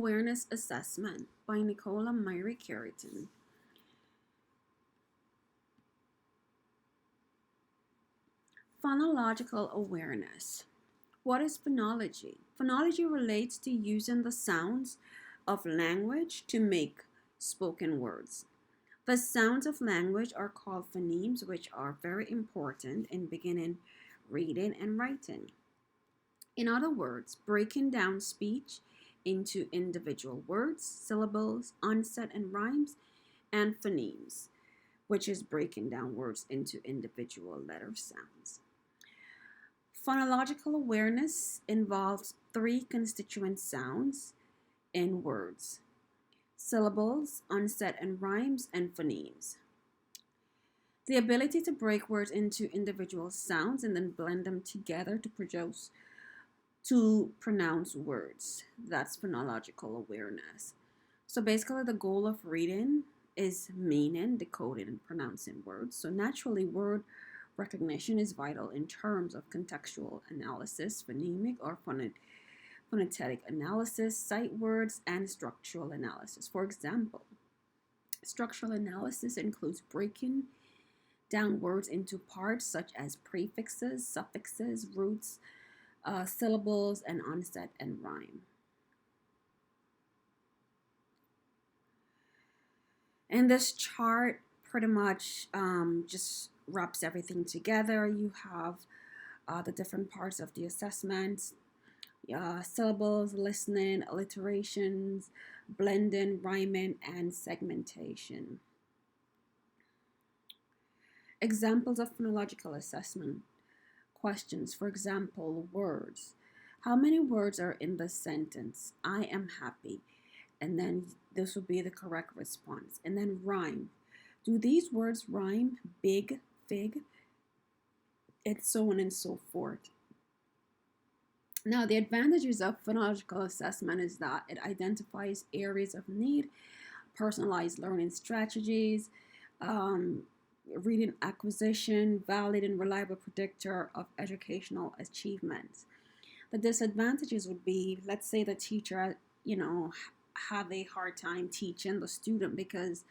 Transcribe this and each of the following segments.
Awareness Assessment by Nicola Myrie-Cureteon. Phonological awareness. What is phonology? Phonology relates to using the sounds of language to make spoken words. The sounds of language are called phonemes, which are very important in beginning reading and writing. In other words, breaking down speech into individual words, syllables, onset and rhymes, and phonemes, which is breaking down words into individual letter sounds. Phonological awareness involves three constituent sounds in words: syllables, onset and rhymes, and phonemes. The ability to break words into individual sounds and then blend them together to pronounce words. That's phonological awareness. So basically, the goal of reading is meaning, decoding, and pronouncing words. So naturally, word recognition is vital in terms of contextual analysis, phonemic or phonetic analysis, sight words, and structural analysis. For example, structural analysis includes breaking down words into parts such as prefixes, suffixes, roots, syllables, and onset and rhyme. And this chart pretty much just wraps everything together. You have the different parts of the assessment: syllables, listening, alliterations, blending, rhyming, and segmentation. Examples of phonological assessment questions. For example, words. How many words are in the sentence? I am happy. And then this would be the correct response. And then rhyme. Do these words rhyme? Big, fig, and so on and so forth. Now, the advantages of phonological assessment is that it identifies areas of need, personalized learning strategies, reading acquisition, valid and reliable predictor of educational achievements. The disadvantages would be, let's say the teacher, have a hard time teaching the student because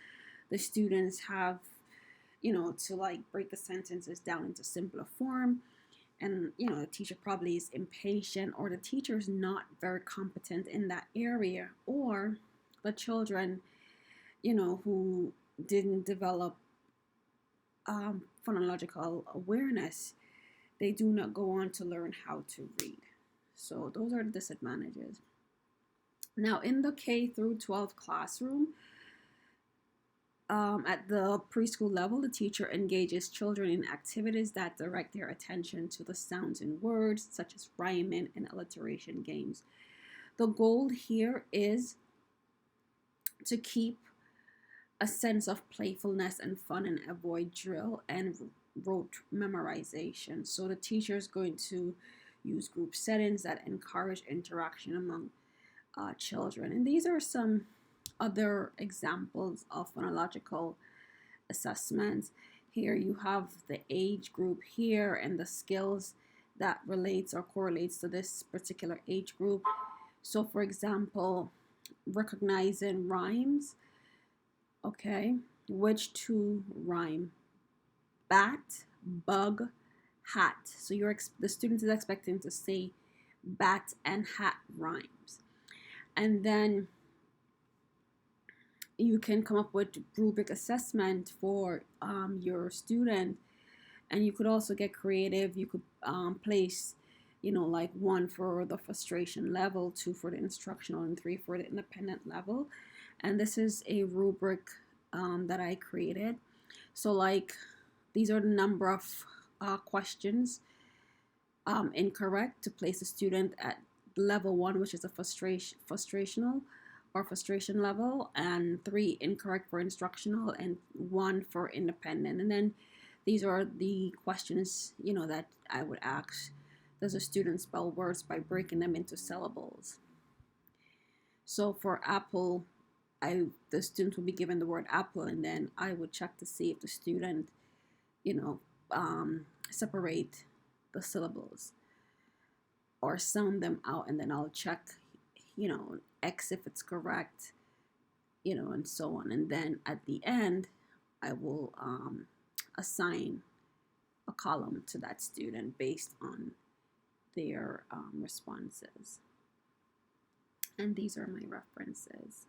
the students have, to like break the sentences down into simpler form. And, the teacher probably is impatient, or the teacher is not very competent in that area, or the children, who didn't develop phonological awareness, they do not go on to learn how to read. So those are the disadvantages. Now, in the K through 12 classroom, at the preschool level, the teacher engages children in activities that direct their attention to the sounds in words, such as rhyming and alliteration games. The goal here is to keep a sense of playfulness and fun and avoid drill and rote memorization. So the teacher is going to use group settings that encourage interaction among children. And these are some other examples of phonological assessments. Here you have the age group here and the skills that relates or correlates to this particular age group. So for example, recognizing rhymes. Okay, which two rhyme? Bat, bug, hat. So the student is expecting to say bat and hat rhymes. And then you can come up with rubric assessment for your student, and you could also get creative. You could place, like 1 for the frustration level, 2 for the instructional, and 3 for the independent level. And this is a rubric that I created. So like these are the number of questions incorrect to place a student at level 1, which is a frustrational or frustration level, and 3 incorrect for instructional, and 1 for independent. And then these are the questions, that I would ask. Does a student spell words by breaking them into syllables? So for apple, the student will be given the word apple, and then I would check to see if the student, separate the syllables or sound them out, and then I'll check, X if it's correct, and so on. And then at the end, I will assign a column to that student based on their responses. And these are my references.